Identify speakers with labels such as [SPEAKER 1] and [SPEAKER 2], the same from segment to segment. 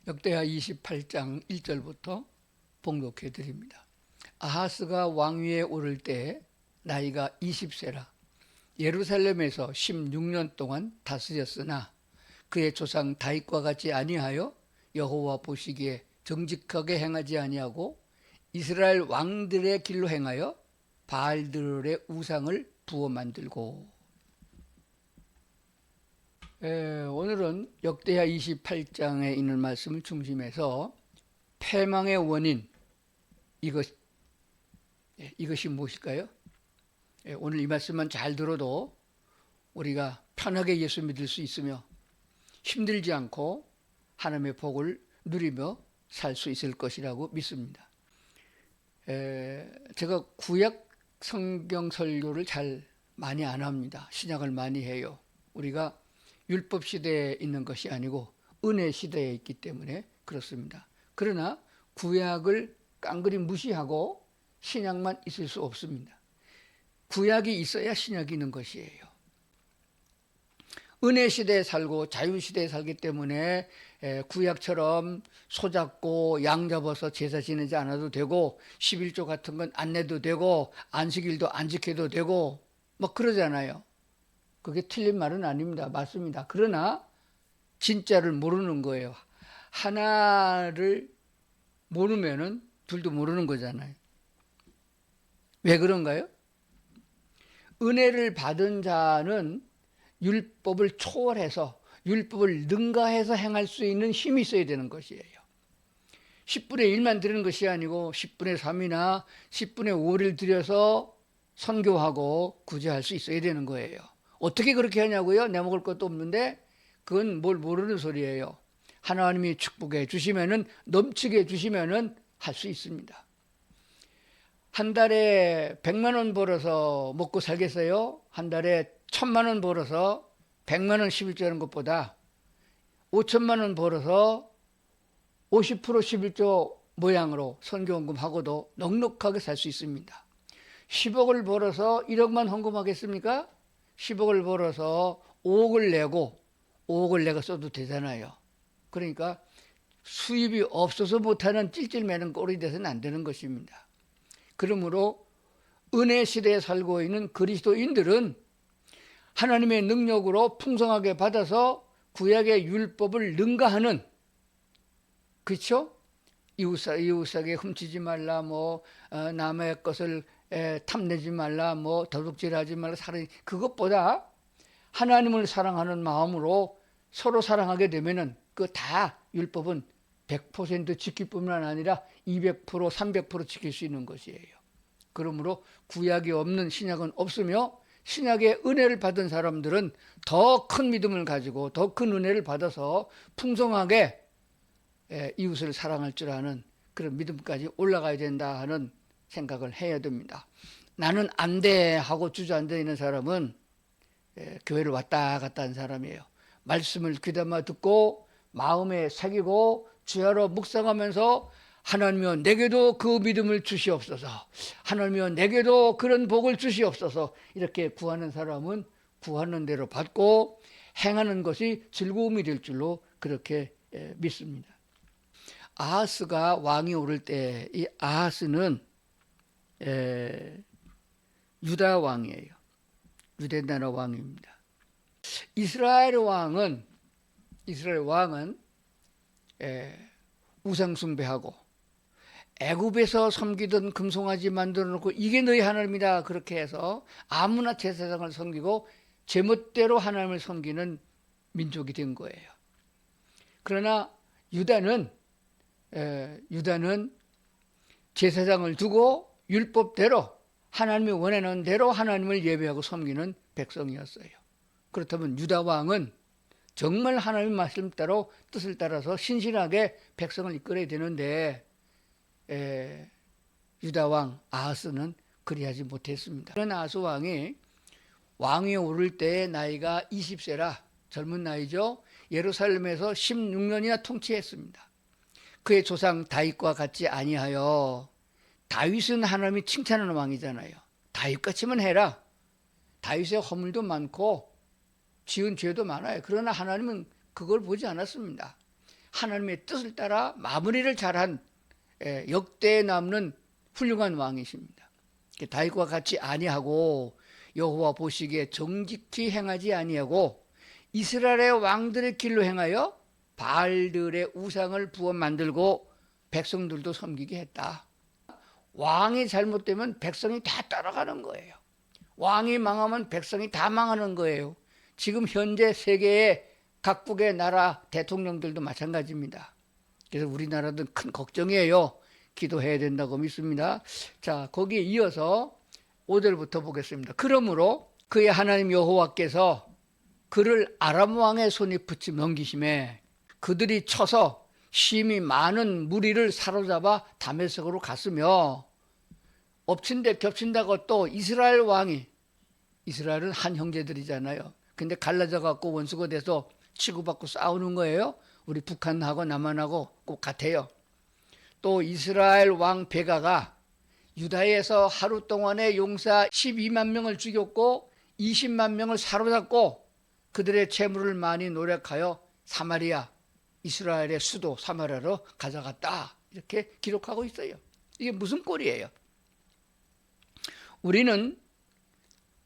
[SPEAKER 1] 역대하 28장 1절부터 봉독해 드립니다. 아하스가 왕위에 오를 때 나이가 20세라 예루살렘에서 16년 동안 다스렸으나 그의 조상 다윗과 같이 아니하여 여호와 보시기에 정직하게 행하지 아니하고 이스라엘 왕들의 길로 행하여 바알들의 우상을 부어 만들고. 오늘은 역대하 28장에 있는 말씀을 중심해서 패망의 원인, 이것이 무엇일까요? 오늘 이 말씀만 잘 들어도 우리가 편하게 예수 믿을 수 있으며 힘들지 않고 하나님의 복을 누리며 살 수 있을 것이라고 믿습니다. 제가 구약 성경 설교를 잘 많이 안 합니다. 신약을 많이 해요. 우리가 율법 시대에 있는 것이 아니고 은혜 시대에 있기 때문에 그렇습니다. 그러나 구약을 깡그리 무시하고 신약만 있을 수 없습니다. 구약이 있어야 신약이 있는 것이에요. 은혜 시대에 살고 자유 시대에 살기 때문에 구약처럼 소잡고 양 잡아서 제사 지내지 않아도 되고 11조 같은 건 안 내도 되고 안식일도 안 지켜도 되고 뭐 그러잖아요. 그게 틀린 말은 아닙니다. 맞습니다. 그러나 진짜를 모르는 거예요. 하나를 모르면은 둘도 모르는 거잖아요. 왜 그런가요? 은혜를 받은 자는 율법을 초월해서 율법을 능가해서 행할 수 있는 힘이 있어야 되는 것이에요. 10분의 1만 드리는 것이 아니고 10분의 3이나 10분의 5를 들여서 선교하고 구제할 수 있어야 되는 거예요. 어떻게 그렇게 하냐고요? 내 먹을 것도 없는데 그건 뭘 모르는 소리예요. 하나님이 축복해 주시면은 넘치게 해주시면은 할 수 있습니다. 한 달에 100만 원 벌어서 먹고 살겠어요? 한 달에 1000만 원 벌어서 100만 원 11조하는 것보다 5천만 원 벌어서 50% 11조 모양으로 선교헌금하고도 넉넉하게 살 수 있습니다. 10억을 벌어서 1억만 헌금하겠습니까? 10억을 벌어서 5억을 내고 5억을 내가 써도 되잖아요. 그러니까 수입이 없어서 못하는 찔찔매는 꼴이 돼서는 안 되는 것입니다. 그러므로 은혜 시대에 살고 있는 그리스도인들은 하나님의 능력으로 풍성하게 받아서 구약의 율법을 능가하는, 그렇죠? 이웃에게 훔치지 말라, 남의 것을 탐내지 말라, 도둑질하지 말라, 그것보다 하나님을 사랑하는 마음으로 서로 사랑하게 되면은 그 다 율법은 100% 지킬 뿐만 아니라 200%, 300% 지킬 수 있는 것이에요. 그러므로 구약이 없는 신약은 없으며 신약의 은혜를 받은 사람들은 더 큰 믿음을 가지고 더 큰 은혜를 받아서 풍성하게 이웃을 사랑할 줄 아는 그런 믿음까지 올라가야 된다 하는 생각을 해야 됩니다. 나는 안 돼 하고 주저앉아 있는 사람은 교회를 왔다 갔다 한 사람이에요. 말씀을 귀담아 듣고 마음에 새기고 주야로 묵상하면서 하나님이여 내게도 그 믿음을 주시옵소서, 하나님이여 내게도 그런 복을 주시옵소서, 이렇게 구하는 사람은 구하는 대로 받고 행하는 것이 즐거움이 될 줄로 그렇게 믿습니다. 아하스가 왕이 오를 때 이 아하스는 유다 왕이에요. 유대 나라 왕입니다. 이스라엘 왕은 우상 숭배하고 애굽에서 섬기던 금송아지 만들어 놓고 이게 너희 하나님이다 그렇게 해서 아무나 제사장을 섬기고 제멋대로 하나님을 섬기는 민족이 된 거예요. 그러나 유다는 제사장을 두고 율법대로 하나님이 원하는 대로 하나님을 예배하고 섬기는 백성이었어요. 그렇다면 유다 왕은 정말 하나님의 말씀대로 뜻을 따라서 신실하게 백성을 이끌어야 되는데 유다 왕 아하스는 그리하지 못했습니다. 그런 아하스 왕이 왕위에 오를 때 나이가 20세라 젊은 나이죠. 예루살렘에서 16년이나 통치했습니다. 그의 조상 다윗과 같지 아니하여, 다윗은 하나님이 칭찬하는 왕이잖아요. 다윗같이만 해라. 다윗의 허물도 많고 지은 죄도 많아요. 그러나 하나님은 그걸 보지 않았습니다. 하나님의 뜻을 따라 마무리를 잘한 역대에 남는 훌륭한 왕이십니다. 다윗과 같이 아니하고 여호와 보시기에 정직히 행하지 아니하고 이스라엘의 왕들의 길로 행하여 바알들의 우상을 부어 만들고 백성들도 섬기게 했다. 왕이 잘못되면 백성이 다 따라가는 거예요. 왕이 망하면 백성이 다 망하는 거예요. 지금 현재 세계의 각국의 나라 대통령들도 마찬가지입니다. 그래서 우리나라도 큰 걱정이에요. 기도해야 된다고 믿습니다. 자, 거기에 이어서 5절부터 보겠습니다. 그러므로 그의 하나님 여호와께서 그를 아람 왕의 손에 붙여 넘기심에 그들이 쳐서 심히 많은 무리를 사로잡아 다메섹으로 갔으며 엎친 데 겹친다고 또 이스라엘 왕이, 이스라엘은 한 형제들이잖아요. 근데 갈라져 갖고 원수가 돼서 치고받고 싸우는 거예요. 우리 북한하고 남한하고 꼭 같아요. 또 이스라엘 왕 베가가 유다에서 하루 동안에 용사 12만 명을 죽였고 20만 명을 사로잡고 그들의 재물을 많이 노력하여 사마리아, 이스라엘의 수도 사마리아로 가져갔다. 이렇게 기록하고 있어요. 이게 무슨 꼴이에요? 우리는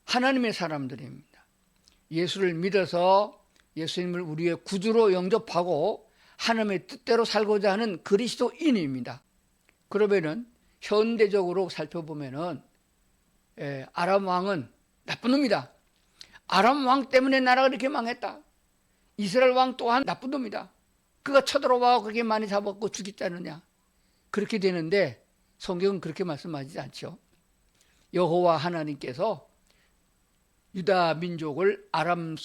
[SPEAKER 1] 하나님의 사람들입니다. 예수를 믿어서 예수님을 우리의 구주로 영접하고 하나님의 뜻대로 살고자 하는 그리스도인입니다. 그러면은 현대적으로 살펴보면은 아람 왕은 나쁜 놈이다. 아람 왕 때문에 나라가 이렇게 망했다. 이스라엘 왕 또한 나쁜 놈이다. 그가 쳐들어와 그렇게 많이 잡았고 죽이지 않느냐. 그렇게 되는데 성경은 그렇게 말씀하지 않죠. 여호와 하나님께서 유다 민족을 아람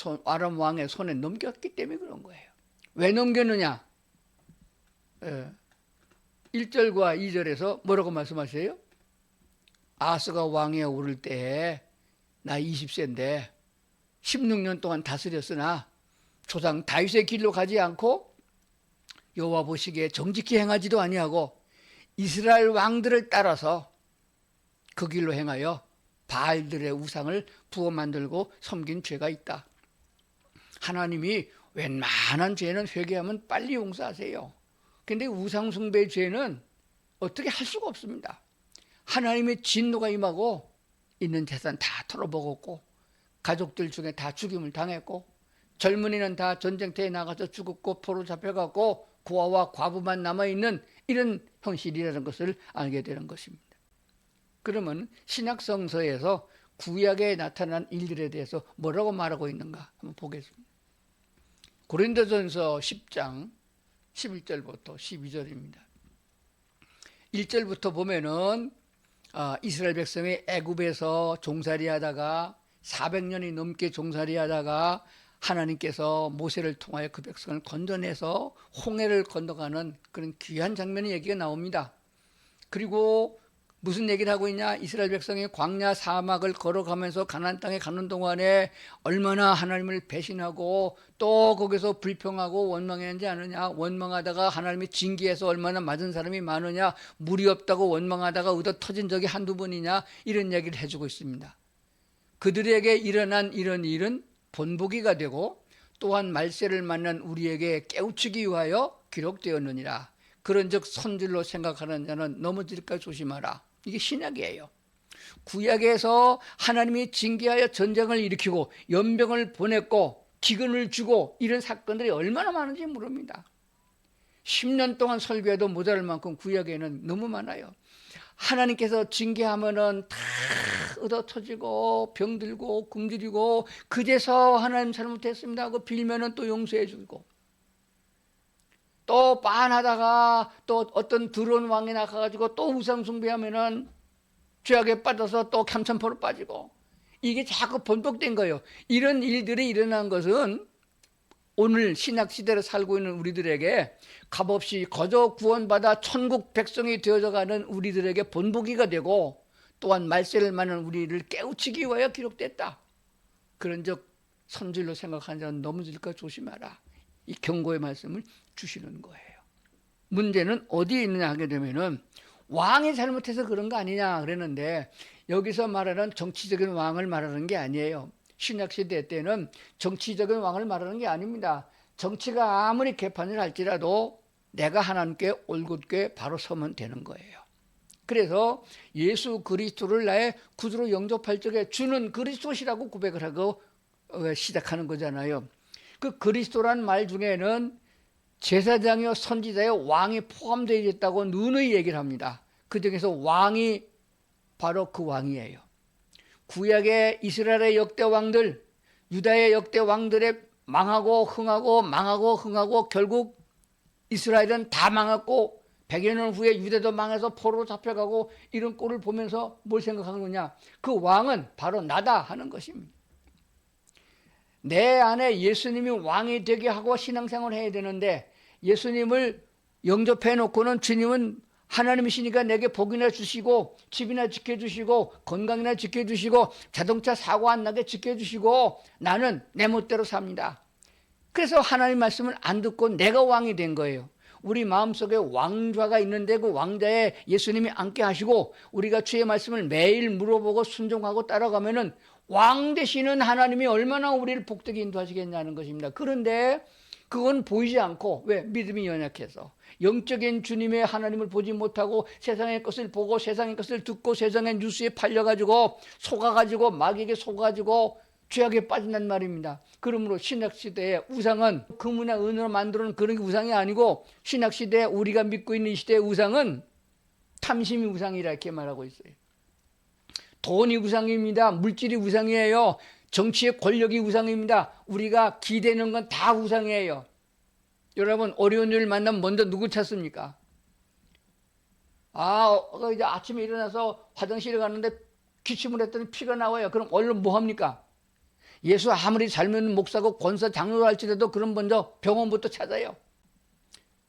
[SPEAKER 1] 왕의 손에 넘겼기 때문에 그런 거예요. 왜 넘겼느냐? 1절과 2절에서 뭐라고 말씀하세요? 아스가 왕위에 오를 때에 나 20세인데 16년 동안 다스렸으나 조상 다윗의 길로 가지 않고 여호와 보시기에 정직히 행하지도 아니하고 이스라엘 왕들을 따라서 그 길로 행하여 바알들의 우상을 부어 만들고 섬긴 죄가 있다. 하나님이 웬만한 죄는 회개하면 빨리 용서하세요. 근데 우상 숭배의 죄는 어떻게 할 수가 없습니다. 하나님의 진노가 임하고 있는 재산 다 털어먹었고 가족들 중에 다 죽임을 당했고 젊은이는 다 전쟁터에 나가서 죽었고 포로 잡혀가고 고아와 과부만 남아있는 이런 현실이라는 것을 알게 되는 것입니다. 그러면 신약성서에서 구약에 나타난 일들에 대해서 뭐라고 말하고 있는가 한번 보겠습니다. 고린도전서 10장 11절부터 12절입니다. 1절부터 보면은 이스라엘 백성이 애굽에서 종살이 하다가 400년이 넘게 종살이 하다가 하나님께서 모세를 통하여 그 백성을 건져내서 홍해를 건너가는 그런 귀한 장면의 얘기가 나옵니다. 그리고 무슨 얘기를 하고 있냐? 이스라엘 백성이 광야 사막을 걸어가면서 가나안 땅에 가는 동안에 얼마나 하나님을 배신하고 또 거기서 불평하고 원망했는지 아느냐? 원망하다가 하나님이 징계해서 얼마나 맞은 사람이 많으냐? 물이 없다고 원망하다가 의도 터진 적이 한두 번이냐? 이런 얘기를 해주고 있습니다. 그들에게 일어난 이런 일은 본보기가 되고 또한 말세를 만난 우리에게 깨우치기 위하여 기록되었느니라. 그런즉 선질로 생각하는 자는 넘어질까 조심하라. 이게 신약이에요. 구약에서 하나님이 징계하여 전쟁을 일으키고 연병을 보냈고 기근을 주고 이런 사건들이 얼마나 많은지 모릅니다. 10년 동안 설교해도 모자랄 만큼 구약에는 너무 많아요. 하나님께서 징계하면은 다 얻어터지고 병들고 굶주리고 그제서 하나님 잘못했습니다 하고 빌면은 또 용서해 주고 또 반하다가 또 어떤 더러운 왕이 나가가지고 또 우상 숭배하면은 죄악에 빠져서 또 cam천포로 빠지고 이게 자꾸 번복된 거예요. 이런 일들이 일어난 것은 오늘 신약 시대를 살고 있는 우리들에게 값없이 거저 구원받아 천국 백성이 되어져가는 우리들에게 본보기가 되고 또한 말세를 맞는 우리를 깨우치기 위하여 기록됐다. 그런즉 선질로 생각하는 자는 넘어질까 조심하라. 이 경고의 말씀을 주시는 거예요. 문제는 어디에 있느냐 하게 되면은 왕이 잘못해서 그런 거 아니냐 그랬는데 여기서 말하는 정치적인 왕을 말하는 게 아니에요. 신약시대 때는 정치적인 왕을 말하는 게 아닙니다. 정치가 아무리 개판을 할지라도 내가 하나님께 올곧게 바로 서면 되는 거예요. 그래서 예수 그리스도를 나의 구주로 영접할 적에 주는 그리스도시라고 고백을 하고 시작하는 거잖아요. 그 그리스도란 말 중에는 제사장이요 선지자요 왕이 포함되어 있다고 누누이 얘기를 합니다. 그 중에서 왕이 바로 그 왕이에요. 구약의 이스라엘의 역대 왕들, 유다의 역대 왕들의 망하고 흥하고 결국 이스라엘은 다 망했고 100여 년 후에 유대도 망해서 포로로 잡혀가고 이런 꼴을 보면서 뭘 생각하는 거냐? 그 왕은 바로 나다 하는 것입니다. 내 안에 예수님이 왕이 되게 하고 신앙생활을 해야 되는데 예수님을 영접해 놓고는 주님은 하나님이시니까 내게 복이나 주시고 집이나 지켜주시고 건강이나 지켜주시고 자동차 사고 안 나게 지켜주시고 나는 내 멋대로 삽니다. 그래서 하나님 말씀을 안 듣고 내가 왕이 된 거예요. 우리 마음속에 왕좌가 있는데 그 왕좌에 예수님이 앉게 하시고 우리가 주의 말씀을 매일 물어보고 순종하고 따라가면은 왕 되시는 하나님이 얼마나 우리를 복되게 인도하시겠냐는 것입니다. 그런데 그건 보이지 않고, 왜? 믿음이 연약해서 영적인 주님의 하나님을 보지 못하고 세상의 것을 보고 세상의 것을 듣고 세상의 뉴스에 팔려가지고 속아가지고 마귀에게 속아가지고 죄악에 빠진단 말입니다. 그러므로 신약시대의 우상은 금이나 은으로 만들어놓은 그런 우상이 아니고 신약시대에 우리가 믿고 있는 이 시대의 우상은 탐심이 우상이라 이렇게 말하고 있어요. 돈이 우상입니다. 물질이 우상이에요. 정치의 권력이 우상입니다. 우리가 기대는 건 다 우상이에요. 여러분 어려운 일을 만나면 먼저 누구 찾습니까? 이제 아침에 일어나서 화장실에 갔는데 기침을 했더니 피가 나와요. 그럼 얼른 뭐 합니까? 예수 아무리 잘 믿는 목사고 권사 장로로 할지라도 그럼 먼저 병원부터 찾아요.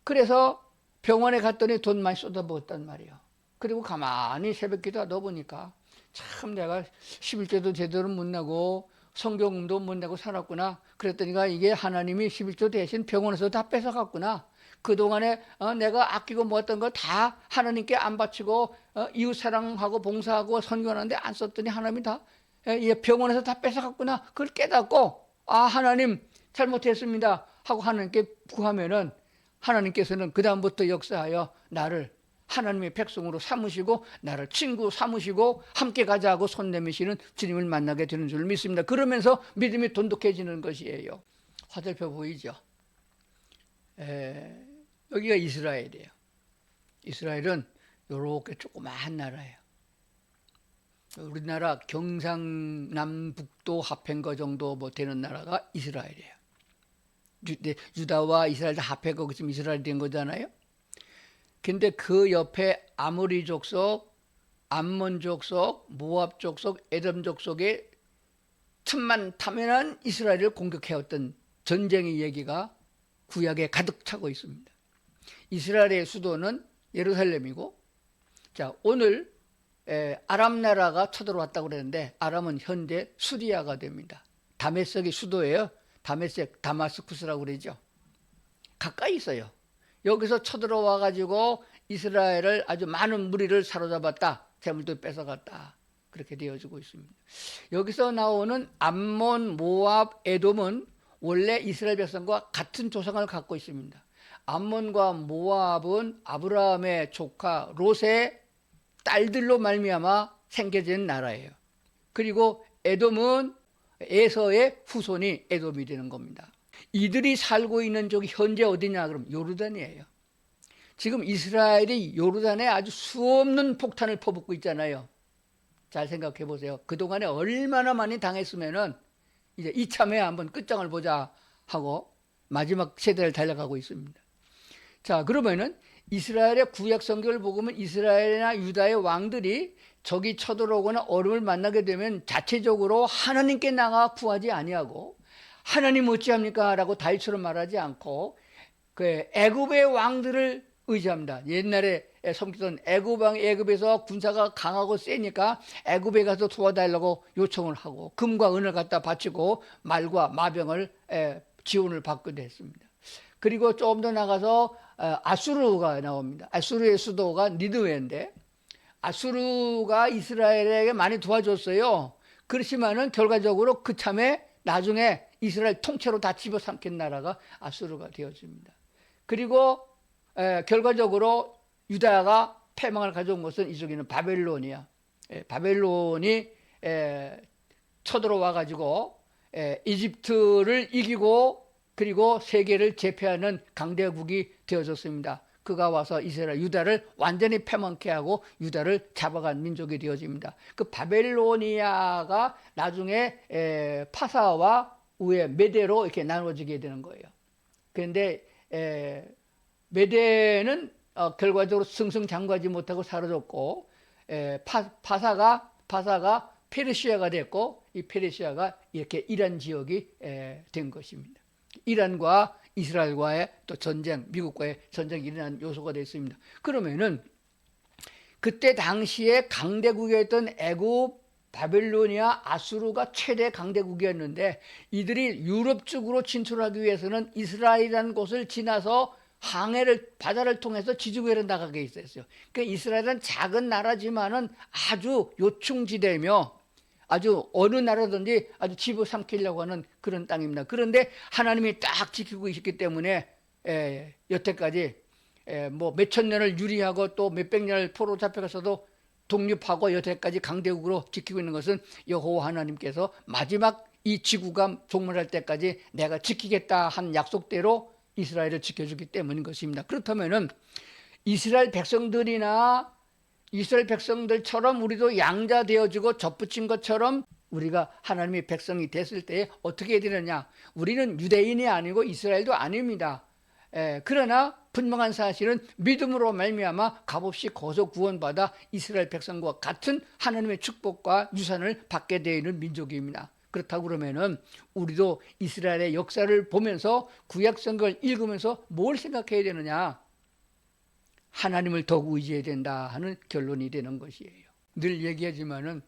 [SPEAKER 1] 그래서 병원에 갔더니 돈 많이 쏟아부었단 말이에요. 그리고 가만히 새벽 기도하다 보니까 참 내가 11조도 제대로 못 내고 성경도 못 내고 살았구나. 그랬더니가 이게 하나님이 11조 대신 병원에서 다 뺏어갔구나. 그동안에 내가 아끼고 모았던 거 다 하나님께 안 바치고 이웃 사랑하고 봉사하고 선교하는데 안 썼더니 하나님이 다 병원에서 다 뺏어갔구나. 그걸 깨닫고 하나님 잘못했습니다 하고 하나님께 구하면은 하나님께서는 그 다음부터 역사하여 나를 하나님의 백성으로 삼으시고 나를 친구 삼으시고 함께 가자고 손 내미시는 주님을 만나게 되는 줄 믿습니다. 그러면서 믿음이 돈독해지는 것이에요. 화살표 보이죠? 여기가 이스라엘이에요. 이스라엘은 이렇게 조그마한 나라예요. 우리나라 경상남북도 합한 거 정도 되는 나라가 이스라엘이에요. 유다와 이스라엘 다 합해서 지금 이스라엘이 된 거잖아요. 근데 그 옆에 아모리 족속, 암몬 족속, 모압 족속, 에돔 족속의 틈만 타면은 이스라엘을 공격해왔던 전쟁의 얘기가 구약에 가득 차고 있습니다. 이스라엘의 수도는 예루살렘이고, 자 오늘 아람 나라가 쳐들어왔다고 그랬는데 아람은 현재 수리아가 됩니다. 다메섹이 수도예요. 다메섹, 다마스쿠스라고 그러죠. 가까이 있어요. 여기서 쳐들어와 가지고 이스라엘을 아주 많은 무리를 사로잡았다. 재물도 뺏어갔다. 그렇게 되어지고 있습니다. 여기서 나오는 암몬, 모압, 에돔은 원래 이스라엘 백성과 같은 조상을 갖고 있습니다. 암몬과 모압은 아브라함의 조카 롯의 딸들로 말미암아 생겨진 나라예요. 그리고 에돔은 에서의 후손이 에돔이 되는 겁니다. 이들이 살고 있는 쪽이 현재 어디냐 그럼 요르단이에요. 지금 이스라엘이 요르단에 아주 수없는 폭탄을 퍼붓고 있잖아요. 잘 생각해 보세요. 그동안에 얼마나 많이 당했으면은 이제 이참에 한번 끝장을 보자 하고 마지막 세대를 달려가고 있습니다. 자, 그러면은 이스라엘의 구약 성경을 보면 이스라엘이나 유다의 왕들이 적이 쳐들어오거나 어려움을 만나게 되면 자체적으로 하나님께 나가 구하지 아니하고 하나님 어찌합니까? 라고 다윗처럼 말하지 않고 그 애굽의 왕들을 의지합니다. 옛날에 섬기던 애굽 왕, 애굽에서 군사가 강하고 세니까 애굽에 가서 도와달라고 요청을 하고 금과 은을 갖다 바치고 말과 마병을 지원을 받기도 했습니다. 그리고 조금 더 나가서 아수르가 나옵니다. 아수르의 수도가 니느웨인데 아수르가 이스라엘에게 많이 도와줬어요. 그렇지만은 결과적으로 그참에 나중에 이스라엘 통째로 다 집어삼킨 나라가 아수르가 되어집니다. 그리고 결과적으로 유다가 패망을 가져온 것은 이쪽에는 바벨론이야. 바벨론이 쳐들어와 가지고 이집트를 이기고 그리고 세계를 제패하는 강대국이 되어졌습니다. 그가 와서 이스라엘 유다를 완전히 패망케 하고 유다를 잡아간 민족이 되어집니다. 그 바벨로니아가 나중에 파사와 우에 메대로 이렇게 나눠지게 되는 거예요. 그런데 메대는 결과적으로 승승장구하지 못하고 사라졌고 파사가 페르시아가 됐고 이 페르시아가 이렇게 이란 지역이 된 것입니다. 이란과 이스라엘과의 또 전쟁, 미국과의 전쟁이 일어난 요소가 됐습니다. 그러면은 그때 당시에 강대국이었던 애굽, 바벨로니아, 아수르가 최대 강대국이었는데 이들이 유럽 쪽으로 진출하기 위해서는 이스라엘이라는 곳을 지나서 바다를 통해서 지중해로 나가게 있었어요. 그러니까 이스라엘은 작은 나라지만은 아주 요충지대며 아주 어느 나라든지 아주 집어삼키려고 하는 그런 땅입니다. 그런데 하나님이 딱 지키고 있기 때문에 여태까지 뭐 몇천 년을 유리하고 또 몇백 년을 포로 잡혀가서도 독립하고 여태까지 강대국으로 지키고 있는 것은 여호와 하나님께서 마지막 이 지구가 종말할 때까지 내가 지키겠다 한 약속대로 이스라엘을 지켜주기 때문인 것입니다. 그렇다면은 이스라엘 백성들처럼 우리도 양자 되어지고 접붙인 것처럼 우리가 하나님의 백성이 됐을 때 어떻게 해야 되느냐? 우리는 유대인이 아니고 이스라엘도 아닙니다. 그러나 분명한 사실은 믿음으로 말미암아 값없이 거저 구원받아 이스라엘 백성과 같은 하나님의 축복과 유산을 받게 되어 있는 민족입니다. 그렇다고 그러면은 우리도 이스라엘의 역사를 보면서 구약성경을 읽으면서 뭘 생각해야 되느냐? 하나님을 더욱 의지해야 된다 하는 결론이 되는 것이에요. 늘 얘기하지만은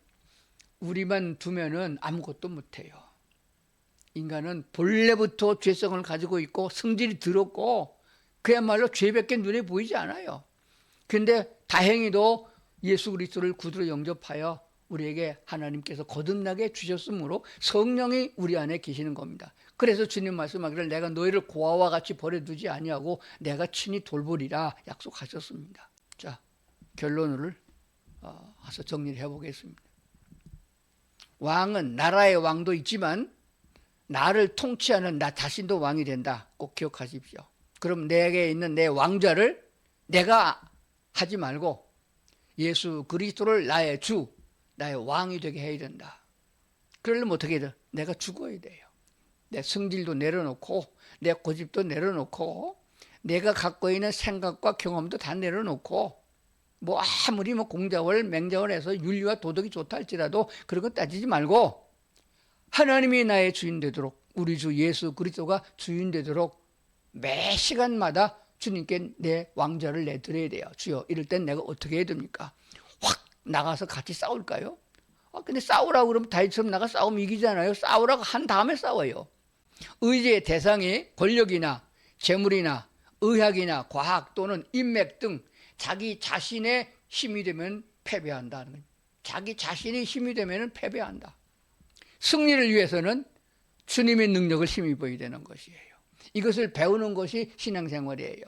[SPEAKER 1] 우리만 두면은 아무것도 못해요. 인간은 본래부터 죄성을 가지고 있고 성질이 더럽고 그야말로 죄밖에 눈에 보이지 않아요. 그런데 다행히도 예수 그리스도를 구주로 영접하여 우리에게 하나님께서 거듭나게 주셨으므로 성령이 우리 안에 계시는 겁니다. 그래서 주님 말씀하기를 내가 너희를 고아와 같이 버려두지 아니하고 내가 친히 돌보리라 약속하셨습니다. 자, 결론을 와서 정리를 해보겠습니다. 왕은 나라의 왕도 있지만 나를 통치하는 나 자신도 왕이 된다. 꼭 기억하십시오. 그럼 내게 있는 내 왕좌를 내가 하지 말고 예수 그리스도를 나의 주, 나의 왕이 되게 해야 된다. 그러려면 어떻게 해야 돼? 내가 죽어야 돼요. 내 성질도 내려놓고 내 고집도 내려놓고 내가 갖고 있는 생각과 경험도 다 내려놓고 뭐 아무리 공자월 맹자월 해서 윤리와 도덕이 좋다 할지라도 그런 거 따지지 말고 하나님이 나의 주인 되도록 우리 주 예수 그리스도가 주인 되도록 매 시간마다 주님께 내 왕좌를 내드려야 돼요. 주여 이럴 땐 내가 어떻게 해야 됩니까? 확 나가서 같이 싸울까요? 근데 싸우라고 그러면 다윗처럼 나가 싸우면 이기잖아요. 싸우라고 한 다음에 싸워요. 의지의 대상이 권력이나 재물이나 의학이나 과학 또는 인맥 등 자기 자신의 힘이 되면 패배한다는 거예요. 자기 자신의 힘이 되면 패배한다. 승리를 위해서는 주님의 능력을 힘입어야 되는 것이에요. 이것을 배우는 것이 신앙생활이에요.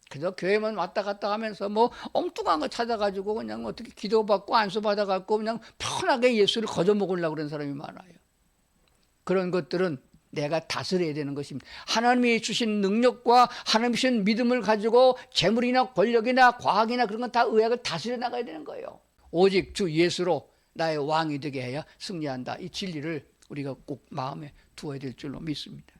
[SPEAKER 1] 그래서 교회만 왔다 갔다 하면서 엉뚱한 거 찾아가지고 그냥 어떻게 기도받고 안수받아갖고 그냥 편하게 예수를 거저먹으려고 그러는 사람이 많아요. 그런 것들은 내가 다스려야 되는 것입니다. 하나님이 주신 능력과 하나님이 주신 믿음을 가지고 재물이나 권력이나 과학이나 그런 건 다 의학을 다스려 나가야 되는 거예요. 오직 주 예수로 나의 왕이 되게 해야 승리한다. 이 진리를 우리가 꼭 마음에 두어야 될 줄로 믿습니다.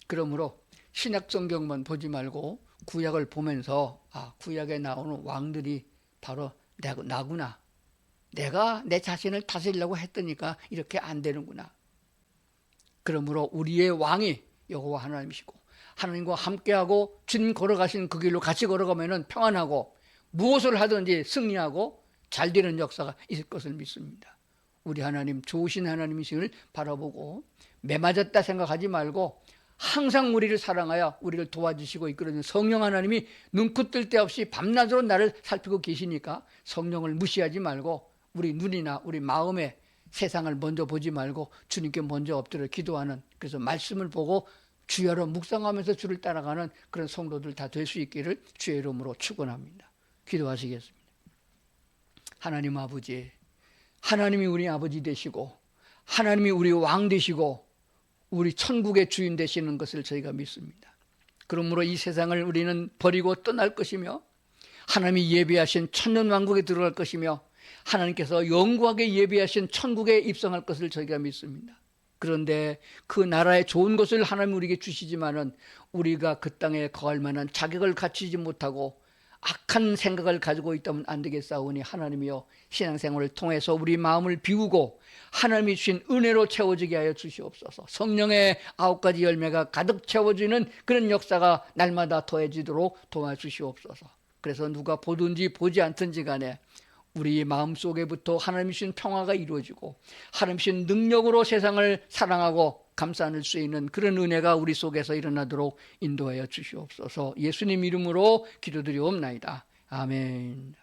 [SPEAKER 1] 그러므로 신약 성경만 보지 말고 구약을 보면서 구약에 나오는 왕들이 바로 나구나. 내가 내 자신을 다스리려고 했더니까 이렇게 안 되는구나. 그러므로 우리의 왕이 여호와 하나님이시고 하나님과 함께하고 주님 걸어가시는 그 길로 같이 걸어가면 평안하고 무엇을 하든지 승리하고 잘 되는 역사가 있을 것을 믿습니다. 우리 하나님 좋으신 하나님이심을 바라보고 매맞았다 생각하지 말고 항상 우리를 사랑하여 우리를 도와주시고 이끌어주는 성령 하나님이 눈코 뜰 데 없이 밤낮으로 나를 살피고 계시니까 성령을 무시하지 말고 우리 눈이나 우리 마음에 세상을 먼저 보지 말고 주님께 먼저 엎드려 기도하는, 그래서 말씀을 보고 주야로 묵상하면서 주를 따라가는 그런 성도들 다 될 수 있기를 주의 이름으로 축원합니다. 기도하시겠습니다. 하나님 아버지, 하나님이 우리 아버지 되시고 하나님이 우리 왕 되시고 우리 천국의 주인 되시는 것을 저희가 믿습니다. 그러므로 이 세상을 우리는 버리고 떠날 것이며 하나님이 예비하신 천년왕국에 들어갈 것이며 하나님께서 영구하게 예비하신 천국에 입성할 것을 저희가 믿습니다. 그런데 그 나라의 좋은 것을 하나님 우리에게 주시지만은 우리가 그 땅에 거할 만한 자격을 갖추지 못하고 악한 생각을 가지고 있다면 안 되겠사오니 하나님이여 신앙생활을 통해서 우리 마음을 비우고 하나님이 주신 은혜로 채워지게 하여 주시옵소서. 성령의 9가지 열매가 가득 채워지는 그런 역사가 날마다 더해지도록 도와주시옵소서. 그래서 누가 보든지 보지 않든지 간에 우리 마음속에부터 하나님이 주신 평화가 이루어지고 하나님이 주신 능력으로 세상을 사랑하고 감싸 안을 수 있는 그런 은혜가 우리 속에서 일어나도록 인도하여 주시옵소서. 예수님 이름으로 기도드리옵나이다. 아멘.